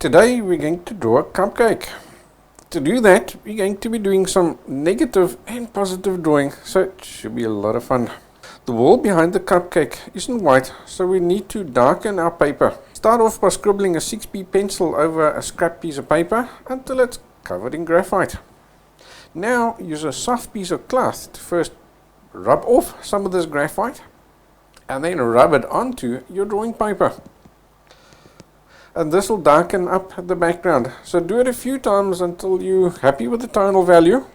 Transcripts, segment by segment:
Today we're going to draw a cupcake. To do that, we're going to be doing some negative and positive drawing, so it should be a lot of fun. The wall behind the cupcake isn't white, so we need to darken our paper. Start off by scribbling a 6B pencil over a scrap piece of paper until it's covered in graphite. Now use a soft piece of cloth to first rub off some of this graphite and then rub it onto your drawing paper. And this will darken up the background. So do it a few times until you're happy with the tonal value.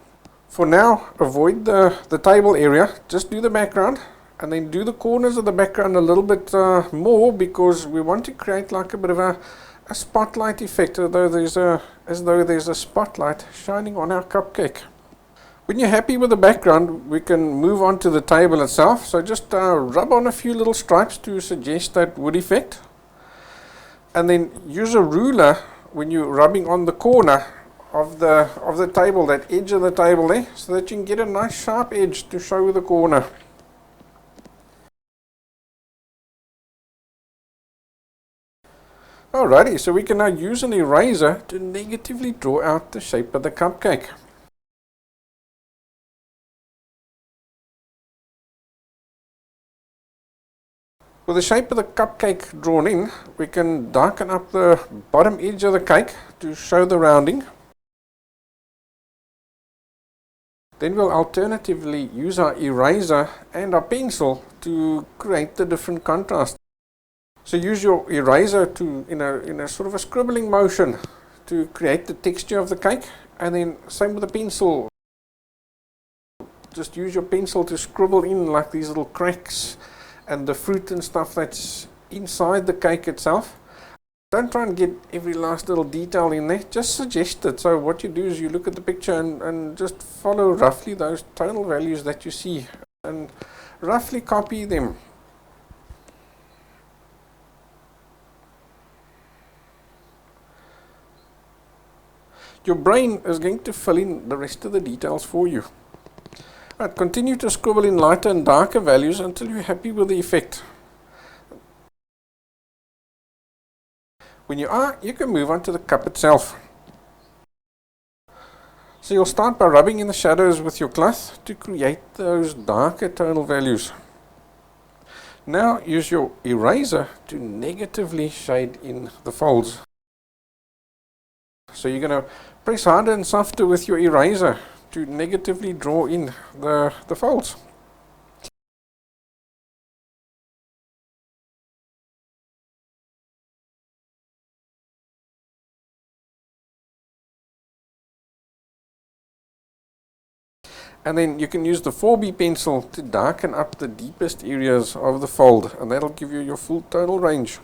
For now, avoid the table area, just do the background and then do the corners of the background a little bit more, because we want to create like a bit of a spotlight effect, as though there's a spotlight shining on our cupcake. When you're happy with the background, we can move on to the table itself. So just rub on a few little stripes to suggest that wood effect. And then use a ruler when you're rubbing on the corner of the table, that edge of the table there, so that you can get a nice sharp edge to show the corner. Alrighty, so we can now use an eraser to negatively draw out the shape of the cupcake. With the shape of the cupcake drawn in, we can darken up the bottom edge of the cake to show the rounding. Then we'll alternatively use our eraser and our pencil to create the different contrast. So use your eraser to in a sort of a scribbling motion to create the texture of the cake, and then same with the pencil. Just use your pencil to scribble in like these little cracks and the fruit and stuff that's inside the cake itself. Don't try and get every last little detail in there, just suggest it. So what you do is you look at the picture and just follow roughly those tonal values that you see and roughly copy them. Your brain is going to fill in the rest of the details for you. Right, continue to scribble in lighter and darker values until you're happy with the effect. When you are, you can move on to the cup itself. So you'll start by rubbing in the shadows with your cloth to create those darker tonal values. Now use your eraser to negatively shade in the folds. So you're going to press harder and softer with your eraser to negatively draw in the folds. And then you can use the 4B pencil to darken up the deepest areas of the fold, and that'll give you your full tonal range.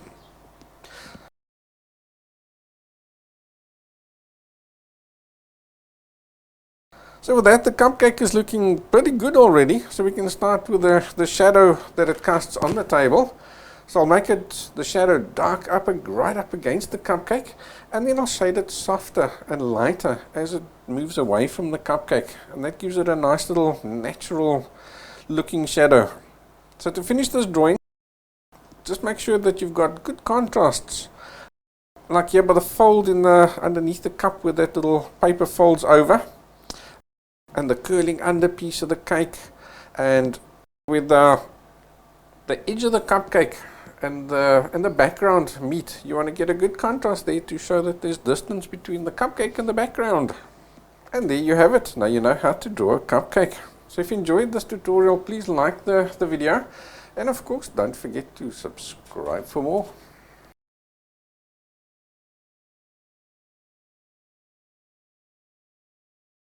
So with that, the cupcake is looking pretty good already. So we can start with the shadow that it casts on the table. So I'll make the shadow dark right up against the cupcake, and then I'll shade it softer and lighter as it moves away from the cupcake, and that gives it a nice little natural looking shadow. So to finish this drawing, just make sure that you've got good contrasts. Like here by the fold underneath the cup where that little paper folds over, and the curling under piece of the cake, and with the edge of the cupcake and the background meet. You want to get a good contrast there to show that there's distance between the cupcake and the background. And there you have it. Now you know how to draw a cupcake. So if you enjoyed this tutorial, please like the video, and of course don't forget to subscribe for more.